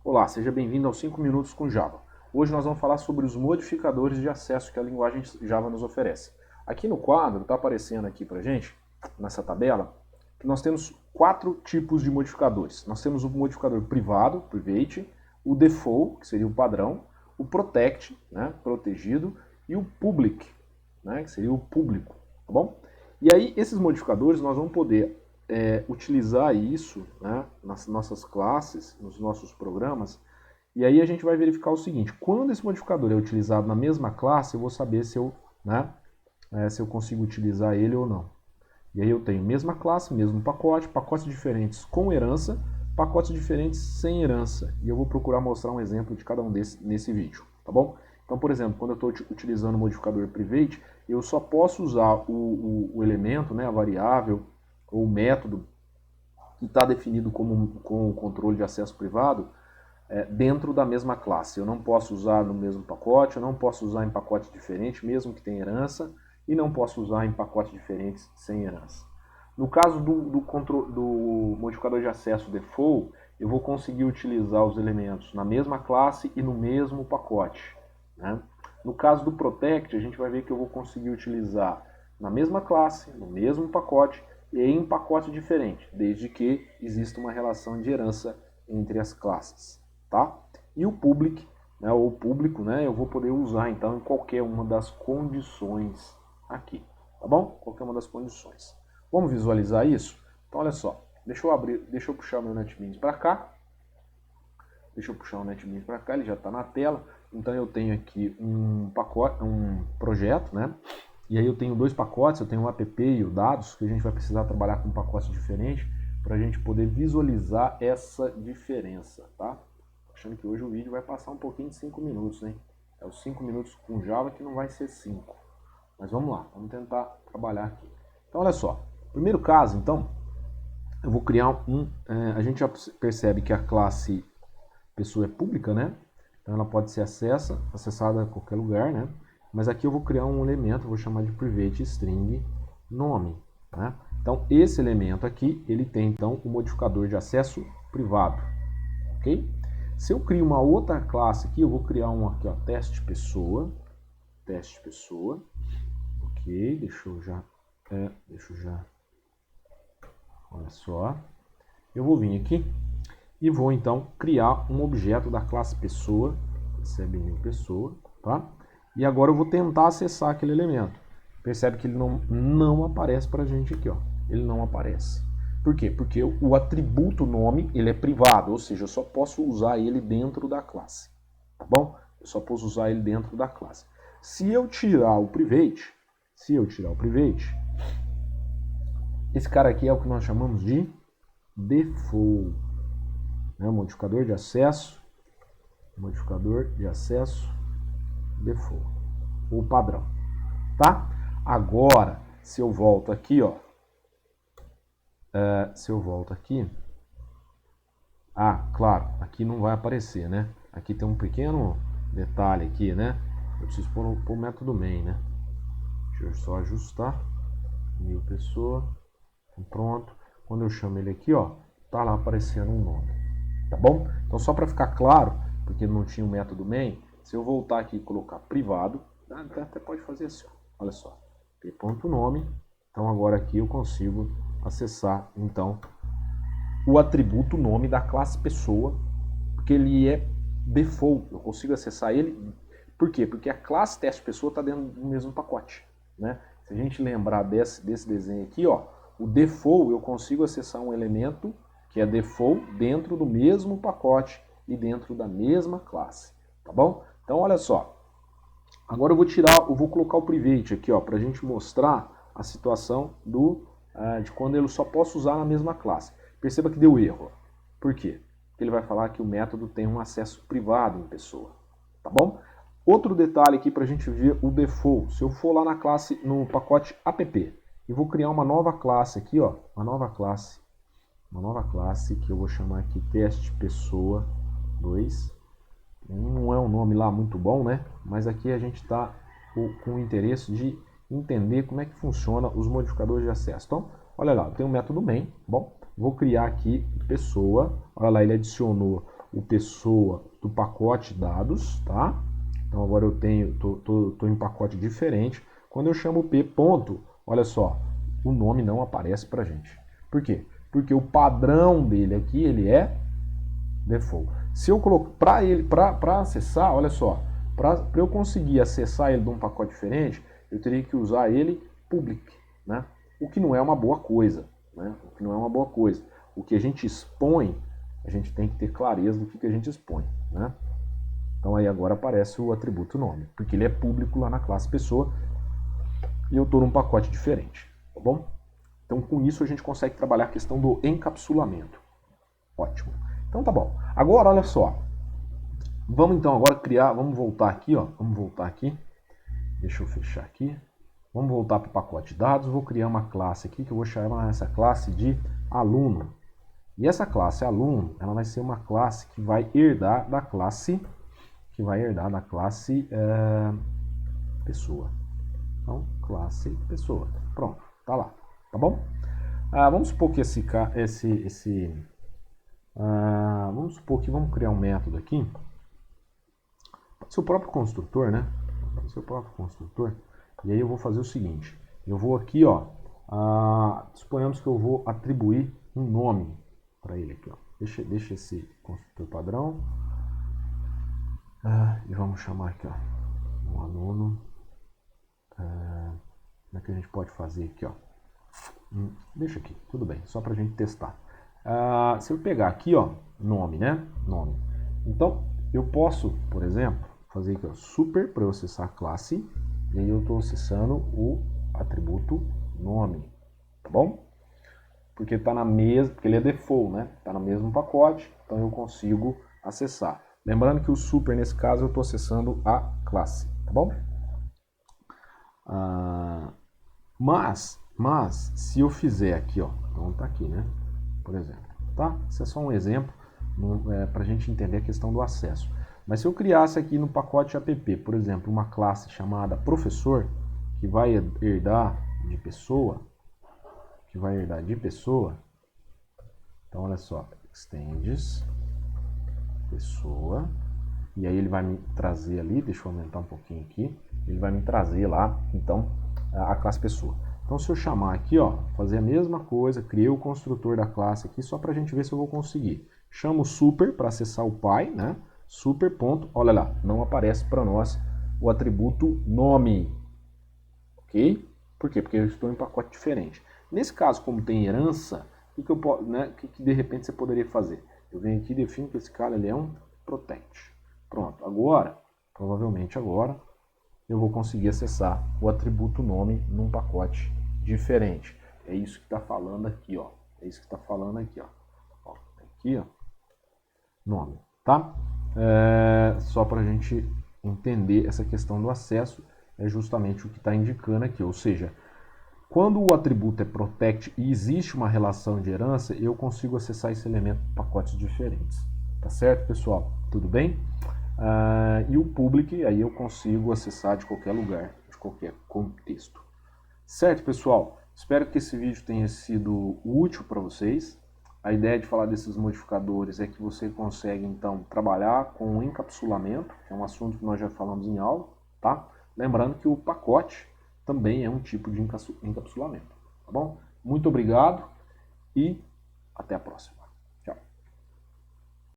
Olá, seja bem-vindo aos 5 minutos com Java. Hoje nós vamos falar sobre os modificadores de acesso que a linguagem Java nos oferece. Aqui no quadro, está aparecendo aqui para gente, nessa tabela, que nós temos 4 tipos de modificadores. Nós temos o modificador privado, private, o default, que seria o padrão, o protect, né, protegido, e o public, né, que seria o público, tá bom? E aí, esses modificadores, nós vamos poder utilizar isso, né, nas nossas classes, nos nossos programas, e aí a gente vai verificar o seguinte: quando esse modificador é utilizado na mesma classe, eu vou saber se eu consigo utilizar ele ou não. E aí eu tenho mesma classe, mesmo pacote, pacotes diferentes com herança, pacotes diferentes sem herança. E eu vou procurar mostrar um exemplo de cada um desses nesse vídeo, tá bom? Então, por exemplo, quando eu estou utilizando o modificador private, eu só posso usar o elemento, né, a variável, ou método que está definido com o controle de acesso privado dentro da mesma classe. Eu não posso usar no mesmo pacote, eu não posso usar em pacote diferente, mesmo que tenha herança, e não posso usar em pacotes diferentes sem herança. No caso do modificador de acesso default, eu vou conseguir utilizar os elementos na mesma classe e no mesmo pacote, né? No caso do protect, a gente vai ver que eu vou conseguir utilizar na mesma classe, no mesmo pacote, e em pacote diferente, desde que exista uma relação de herança entre as classes, tá? E o public, né, ou público, né, eu vou poder usar então em qualquer uma das condições aqui, tá bom? Qualquer uma das condições. Vamos visualizar isso? Então olha só, deixa eu puxar meu NetBeans para cá. Deixa eu puxar o NetBeans para cá, ele já está na tela. Então eu tenho aqui um pacote, um projeto, né? E aí eu tenho dois pacotes, eu tenho o app e o dados, que a gente vai precisar trabalhar com pacotes diferentes para a gente poder visualizar essa diferença, tá? Tô achando que hoje o vídeo vai passar um pouquinho de 5 minutos, hein? É os 5 minutos com Java que não vai ser 5. Mas vamos lá, vamos tentar trabalhar aqui. Então olha só, primeiro caso, então, eu vou criar a gente já percebe que a classe pessoa é pública, né? Então ela pode ser acessada a qualquer lugar, né? Mas aqui eu vou criar um elemento, vou chamar de private string nome, né? Então esse elemento aqui, ele tem então o modificador de acesso privado, ok? Se eu crio uma outra classe aqui, eu vou criar um aqui, ó, teste pessoa, ok? Deixa eu já, olha só, eu vou vir aqui e vou então criar um objeto da classe pessoa, recebe new pessoa, tá? E agora eu vou tentar acessar aquele elemento. Percebe que ele não aparece pra gente aqui, ó. Ele não aparece. Por quê? Porque o atributo nome, ele é privado, ou seja, eu só posso usar ele dentro da classe, tá bom? Eu só posso usar ele dentro da classe. Se eu tirar o private, esse cara aqui é o que nós chamamos de default, né? Modificador de acesso default, ou padrão, tá? Agora, se eu volto aqui, ó, claro, aqui não vai aparecer, né? Aqui tem um pequeno detalhe aqui, né? Eu preciso pôr o método main, né? Deixa eu só ajustar, new pessoa, pronto. Quando eu chamo ele aqui, ó, tá lá aparecendo um nome, tá bom? Então só para ficar claro, porque não tinha o método main, se eu voltar aqui e colocar privado, até pode fazer assim, ó, olha só, p.nome, então agora aqui eu consigo acessar então o atributo nome da classe pessoa, porque ele é default, eu consigo acessar ele, por quê? Porque a classe teste pessoa está dentro do mesmo pacote, né? Se a gente lembrar desse desenho aqui, ó, o default eu consigo acessar um elemento que é default dentro do mesmo pacote e dentro da mesma classe, tá bom? Então olha só, agora eu vou colocar o private aqui, ó, para a gente mostrar a situação de quando eu só posso usar na mesma classe. Perceba que deu erro. Por quê? Porque ele vai falar que o método tem um acesso privado em pessoa, tá bom? Outro detalhe aqui para a gente ver o default. Se eu for lá na classe, no pacote app, e vou criar uma nova classe aqui, ó, uma nova classe que eu vou chamar aqui teste pessoa 2. Não é um nome lá muito bom, né? Mas aqui a gente está com o interesse de entender como é que funciona os modificadores de acesso. Então, olha lá, eu tenho o método main, bom, vou criar aqui pessoa, olha lá, ele adicionou o pessoa do pacote dados, tá? Então agora eu tô em pacote diferente. Quando eu chamo o p ponto, olha só, o nome não aparece pra gente. Por quê? Porque o padrão dele aqui, ele é default. Se eu colocar para acessar, olha só, para eu conseguir acessar ele de um pacote diferente, eu teria que usar ele public, né? O que não é uma boa coisa, né? O que não é uma boa coisa. O que a gente expõe, a gente tem que ter clareza do que a gente expõe, né? Então aí agora aparece o atributo nome, porque ele é público lá na classe pessoa e eu estou num pacote diferente, tá bom? Então com isso a gente consegue trabalhar a questão do encapsulamento. Ótimo. Então tá bom. Agora olha só. Vamos então agora criar, vamos voltar aqui, ó. Vamos voltar aqui. Deixa eu fechar aqui. Vamos voltar para o pacote de dados. Vou criar uma classe aqui que eu vou chamar essa classe de aluno. E essa classe aluno, ela vai ser uma classe que vai herdar da classe pessoa. Então, classe pessoa. Pronto, tá lá, tá bom? Vamos supor que vamos supor que vamos criar um método aqui. Pode ser o próprio construtor, né? Pode ser o próprio construtor. E aí eu vou fazer o seguinte. Eu vou aqui, ó. Suponhamos que eu vou atribuir um nome para ele aqui, ó. Deixa esse construtor padrão. E vamos chamar aqui, ó. Um aluno. Como é que a gente pode fazer aqui, ó? Deixa aqui, tudo bem. Só para a gente testar. Se eu pegar aqui, ó, nome, né? Nome. Então, eu posso, por exemplo, fazer aqui, ó, super para eu acessar a classe. E aí eu estou acessando o atributo nome, tá bom? Porque tá porque ele é default, né? Tá no mesmo pacote, então eu consigo acessar. Lembrando que o super, nesse caso, eu estou acessando a classe, tá bom? Mas, se eu fizer aqui, ó, então tá aqui, né? Por exemplo, tá? Isso é só um exemplo para a gente entender a questão do acesso. Mas se eu criasse aqui no pacote app, por exemplo, uma classe chamada professor, que vai herdar de pessoa, então olha só, extends pessoa, e aí ele vai me trazer ali, deixa eu aumentar um pouquinho aqui, ele vai me trazer lá, então, a classe pessoa. Então se eu chamar aqui, ó, fazer a mesma coisa, criei o construtor da classe aqui, só para a gente ver se eu vou conseguir. Chamo super para acessar o pai, né? Super ponto, olha lá, não aparece para nós o atributo nome, ok? Por quê? Porque eu estou em pacote diferente. Nesse caso, como tem herança, que de repente você poderia fazer? Eu venho aqui e defino que esse cara ele é um protect. Pronto, agora, provavelmente agora, eu vou conseguir acessar o atributo nome num pacote diferente. É isso que está falando aqui, ó. É isso que está falando aqui, ó. Aqui, ó. Nome, tá? Só para a gente entender essa questão do acesso, é justamente o que está indicando aqui. Ou seja, quando o atributo é protect e existe uma relação de herança, eu consigo acessar esse elemento em pacotes diferentes. Tá certo, pessoal? Tudo bem? E o public, aí eu consigo acessar de qualquer lugar, de qualquer contexto. Certo, pessoal? Espero que esse vídeo tenha sido útil para vocês. A ideia de falar desses modificadores é que você consegue, então, trabalhar com o encapsulamento, que é um assunto que nós já falamos em aula, tá? Lembrando que o pacote também é um tipo de encapsulamento, tá bom? Muito obrigado e até a próxima.